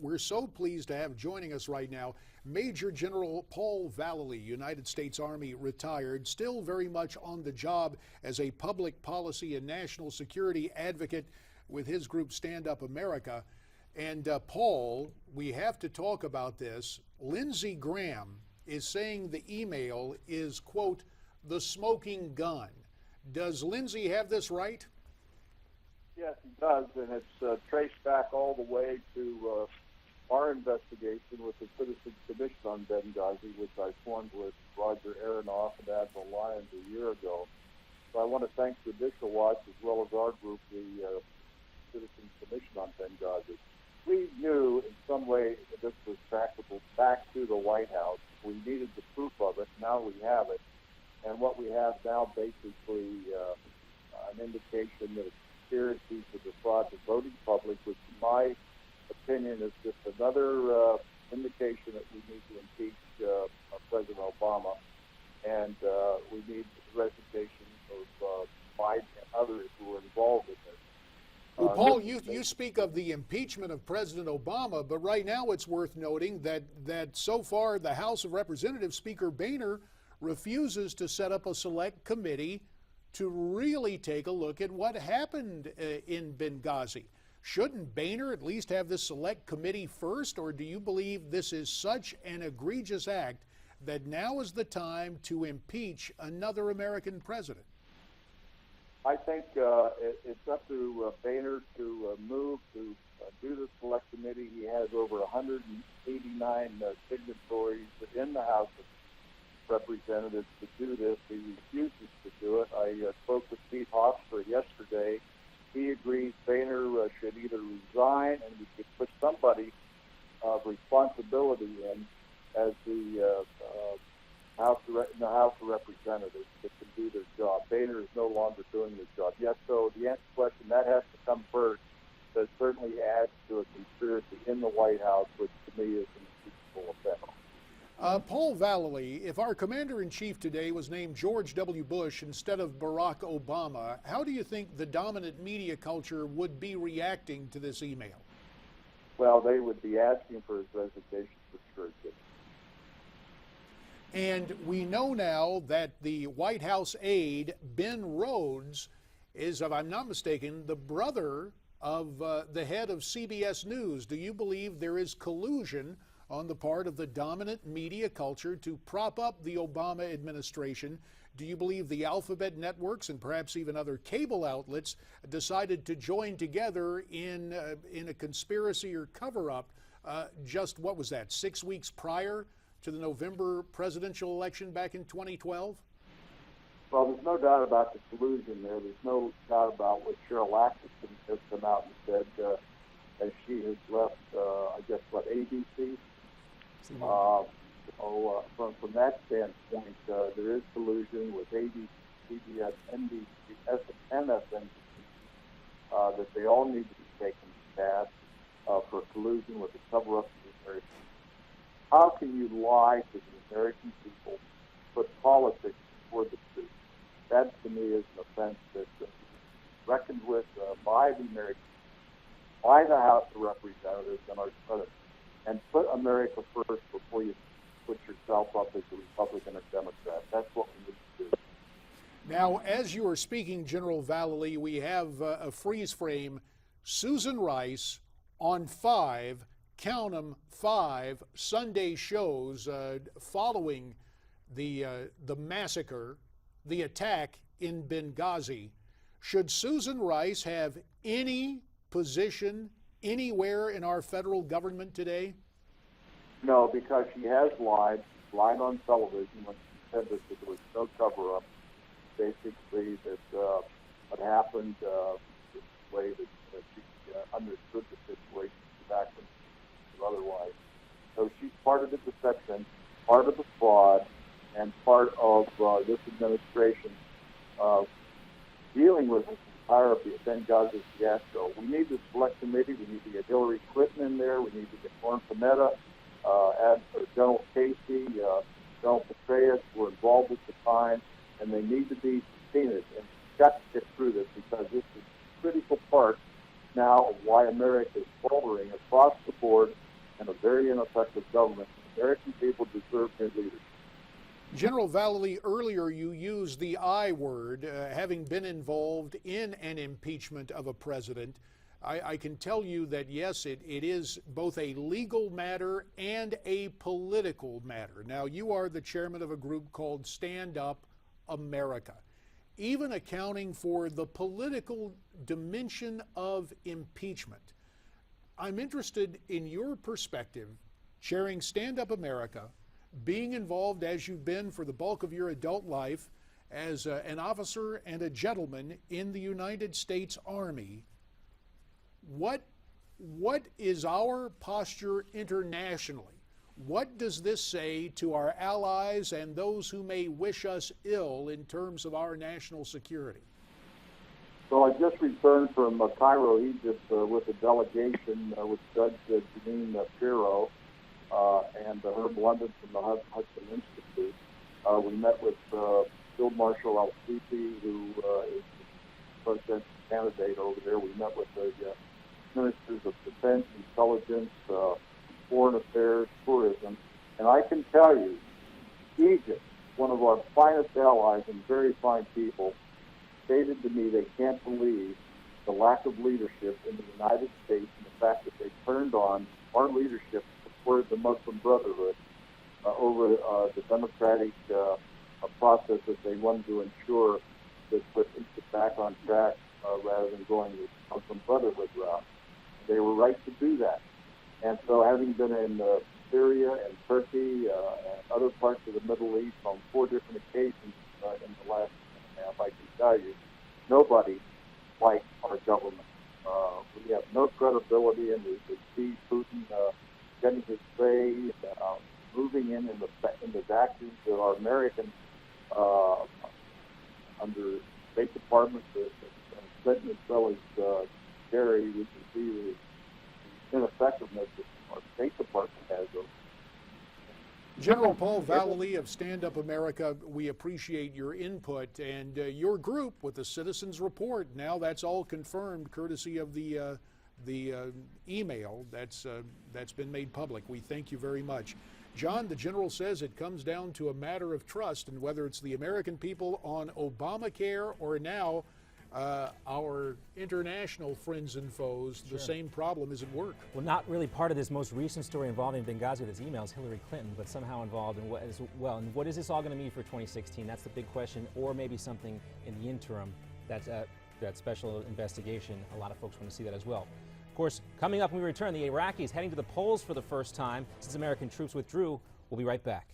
We're so pleased to have joining us right now Major General Paul Vallely, United States Army retired, still very much on the job as a public policy and national security advocate with his group Stand Up America. And Paul, we have to talk about this. Lindsey Graham is saying the email is, quote, the smoking gun. Does Lindsey have this right? Yes, he does, and it's traced back all the way to our investigation with the Citizens Commission on Benghazi, which I formed with Roger Aronoff and Admiral Lyons a year ago. So I want to thank Judicial Watch as well as our group, the Citizens Commission on Benghazi. We knew in some way that this was trackable back to the White House. We needed the proof of it. Now we have it. And what we have now basically an indication that it's conspiracy to defraud the voting public, which in my opinion is just another indication that we need to impeach President Obama. And we need the resignation of Biden and others who are involved in this. Well, Paul, you speak of the impeachment of President Obama, but right now it's worth noting that so far the House of Representatives Speaker Boehner refuses to set up a select committee to really take a look at what happened in Benghazi. Shouldn't Boehner at least have this select committee first, or do you believe this is such an egregious act that now is the time to impeach another American president? I think it's up to Boehner to move to do the select committee. He has over 189 signatories in the House of Representatives to do this. He refuses to do it. I spoke with Pete Hofstra yesterday. He agrees Boehner should either resign and we could put somebody of responsibility in as the House of Representatives that can do their job. Boehner is no longer doing the job. Yes, so the answer to the question, that has to come first. That certainly adds to a conspiracy in the White House, which to me is an impeachable offense. Paul Vallely, if our commander-in-chief today was named George W. Bush instead of Barack Obama, how do you think the dominant media culture would be reacting to this email? Well, they would be asking for his resignation for sure. And we know now that the White House aide, Ben Rhodes, is, if I'm not mistaken, the brother of the head of CBS News. Do you believe there is collusion on the part of the dominant media culture to prop up the Obama administration? Do you believe the alphabet networks and perhaps even other cable outlets decided to join together in a conspiracy or cover-up just, what was that, 6 weeks prior to the November presidential election back in 2012? Well, there's no doubt about the collusion there. There's no doubt about what Cheryl Atkinson has come out and said as she has left, ABC? From that standpoint, there is collusion with ABC, CBS, NBC, MSNBC, that they all need to be taken to task for collusion with the cover-up of the American. How can you lie to the American people, put politics before the truth? That, to me, is an offense that is reckoned with by the Americans, by the House of Representatives and our Senate, and put America first before you put yourself up as a Republican or Democrat. That's what we need to do. Now, as you are speaking, General Vallely, we have a freeze frame. Susan Rice on 5, count 'em, 5 Sunday shows following the massacre, the attack in Benghazi. Should Susan Rice have any position anywhere in our federal government today? No, because she has lied on television when she said that there was no cover-up. Basically, that what happened the way that she understood the situation back when otherwise. So she's part of the deception, part of the fraud, and part of this administration dealing with this entire Benghazi fiasco. We need the select committee. We need to get Hillary Clinton in there. We need to get Lauren Panetta, add General Casey, General Petraeus, who were involved at the time, and they need to be subpoenaed. And we've got to get through this because this is a critical part now of why America is faltering across the board ineffective government. American people deserve new leaders. General Vallely, earlier you used the I word, having been involved in an impeachment of a president. I can tell you that, yes, it is both a legal matter and a political matter. Now, you are the chairman of a group called Stand Up America. Even accounting for the political dimension of impeachment, I'm interested in your perspective, chairing Stand Up America, being involved as you've been for the bulk of your adult life as an officer and a gentleman in the United States Army. What is our posture internationally? What does this say to our allies and those who may wish us ill in terms of our national security? So I just returned from Cairo, Egypt, with a delegation with Judge Janine Pirro and Herb London from the Hudson Institute. We met with Field Marshal Al-Sisi, who is the presidential candidate over there. We met with the ministers of defense, intelligence, foreign affairs, tourism. And I can tell you, Egypt, one of our finest allies and very fine people, stated to me they can't believe the lack of leadership in the United States and the fact that they turned on our leadership supported the Muslim Brotherhood over the democratic process that they wanted to ensure that put Egypt back on track rather than going the Muslim Brotherhood route. They were right to do that. And so having been in Syria and Turkey and other parts of the Middle East on 4 different occasions in the last year and a half, I can tell you, nobody likes our government. We have no credibility, and we see Putin getting his say, moving in the vacuums that our American under State Department, Clinton as well as Kerry, we can see the ineffectiveness that our State Department has over. General Paul Vallely of Stand Up America, we appreciate your input and your group with the Citizens Report. Now that's all confirmed courtesy of the email that's been made public. We thank you very much. John, the General says it comes down to a matter of trust, and whether it's the American people on Obamacare or now our international friends and foes, the same problem is at work. Well, not really part of this most recent story involving Benghazi with his emails, Hillary Clinton, but somehow involved in what as well. And what is this all going to mean for 2016? That's the big question, or maybe something in the interim. That's that special investigation. A lot of folks want to see that as well. Of course, coming up when we return, the Iraqis heading to the polls for the first time since American troops withdrew. We'll be right back.